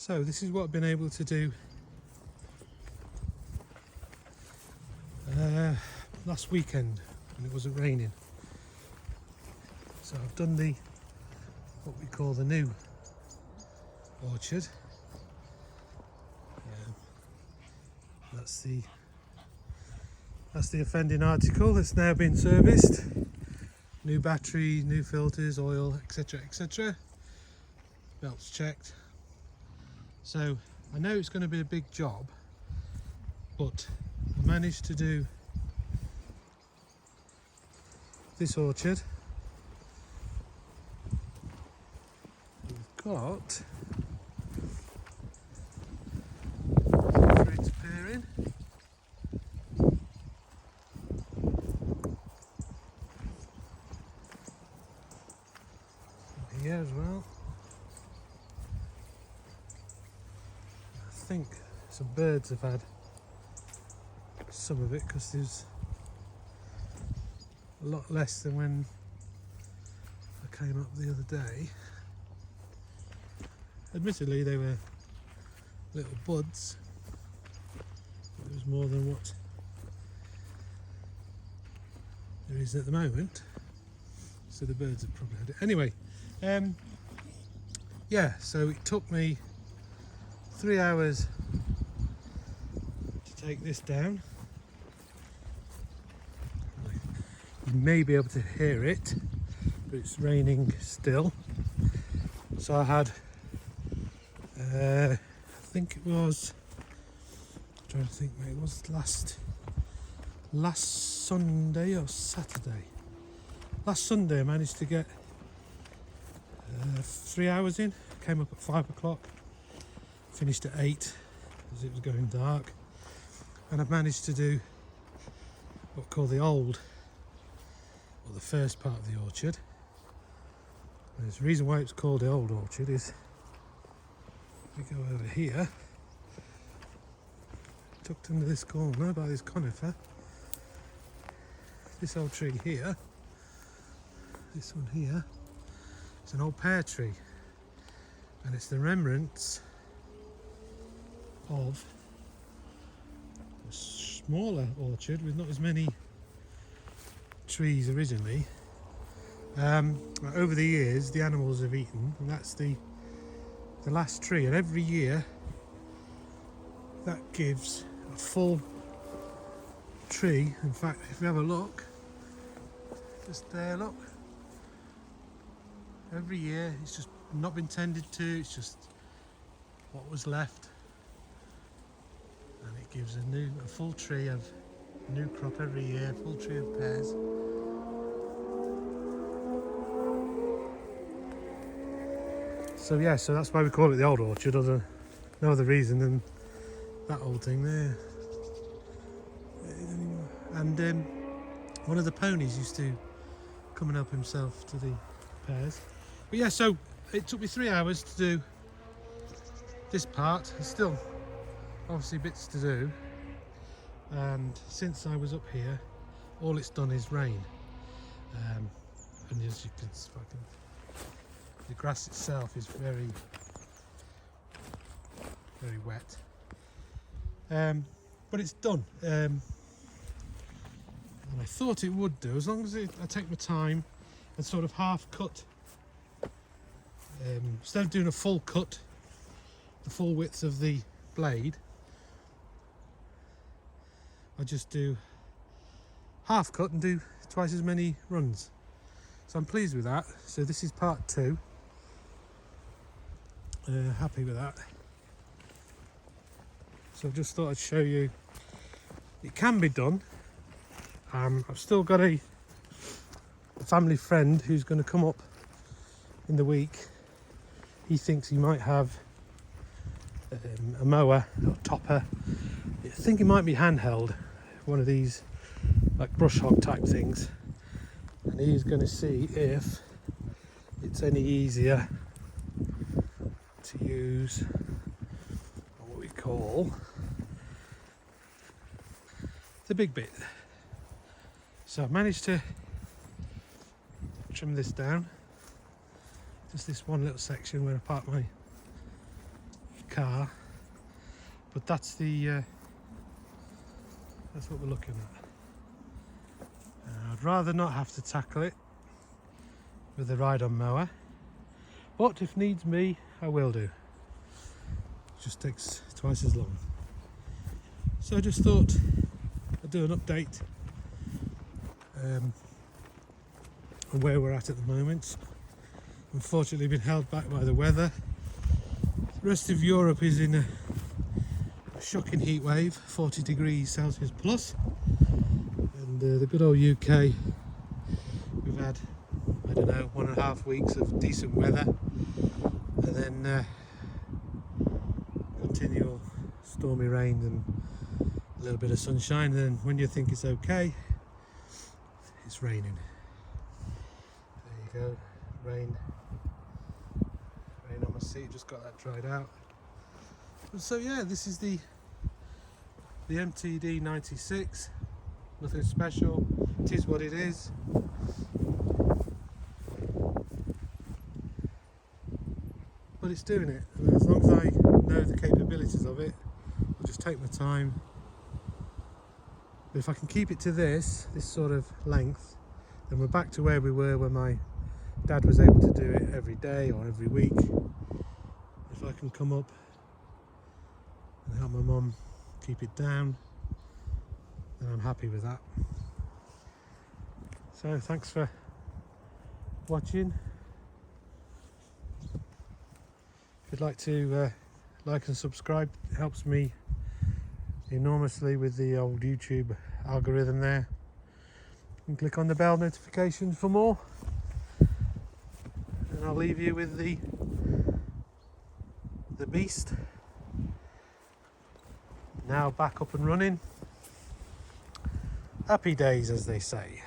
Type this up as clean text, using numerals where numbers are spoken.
So this is what I've been able to do last weekend when it wasn't raining. So I've done what we call the new orchard. That's the offending article that's now been serviced. New battery, new filters, oil, etc, etc. Belts checked. So I know it's going to be a big job, but I managed to do this orchard. We've got fruits appearing. Here as well. I think some birds have had some of it because there's a lot less than when I came up the other day. Admittedly, they were little buds. It was more than what there is at the moment, so the birds have probably had it. Anyway, yeah, so it took me 3 hours to take this down. You may be able to hear it, but it's raining still. So I had, I think it was, I'm trying to think, mate, it was last Sunday or Saturday. Last Sunday I managed to get 3 hours in. Came up at 5 o'clock, finished at 8 as it was going dark, and I've managed to do what we call the old, or the first part of the orchard. And there's a reason why it's called the old orchard is, if we go over here, tucked under this corner by this conifer, this old tree here, this one here, it's an old pear tree, and it's the remnants of a smaller orchard with not as many trees originally. Over the years the animals have eaten, and that's the last tree, and every year that gives a full tree. In fact, if you have a look, just there, look, every year it's just not been tended to, it's just what was left, and it gives a full tree of new crop every year, full tree of pears. So yeah, so that's why we call it the old orchard, no other reason than that old thing there. And one of the ponies used to come and help himself to the pears. But yeah, so it took me 3 hours to do this part. There's still obviously bits to do, and since I was up here all it's done is rain, and as you can see, the grass itself is very wet, but it's done, and I thought it would do, as long as I take my time and sort of half cut, instead of doing a full cut, the full width of the blade, I just do half cut and do twice as many runs. So I'm pleased with that. So this is part 2. Happy with that. So I just thought I'd show you it can be done. I've still got a family friend who's going to come up in the week. He thinks he might have a mower or topper. I think it might be handheld, one of these like brush hog type things, and he's going to see if it's any easier to use what we call the big bit. So I've managed to trim this down, just this one little section where I park my car, but that's the that's what we're looking at. I'd rather not have to tackle it with the ride-on mower, but if needs be, I will do. It just takes twice as long. So I just thought I'd do an update on where we're at the moment. Unfortunately, been held back by the weather. The rest of Europe is in a shocking heat wave, 40 degrees Celsius plus, and the good old UK, we've had, I don't know, 1.5 weeks of decent weather, and then continual stormy rain and a little bit of sunshine, and then when you think it's okay, it's raining. There you go, rain on my seat, just got that dried out. And so yeah, this is the MTD 96, nothing special, it is what it is. But it's doing it, and as long as I know the capabilities of it, I'll just take my time. But if I can keep it to this sort of length, then we're back to where we were when my dad was able to do it every day or every week. If I can come up and help my mum keep it down, then I'm happy with that. So thanks for watching. If you'd like to like and subscribe, it helps me enormously with the old YouTube algorithm there. And click on the bell notification for more, and I'll leave you with the beast now back up and running. Happy days, as they say.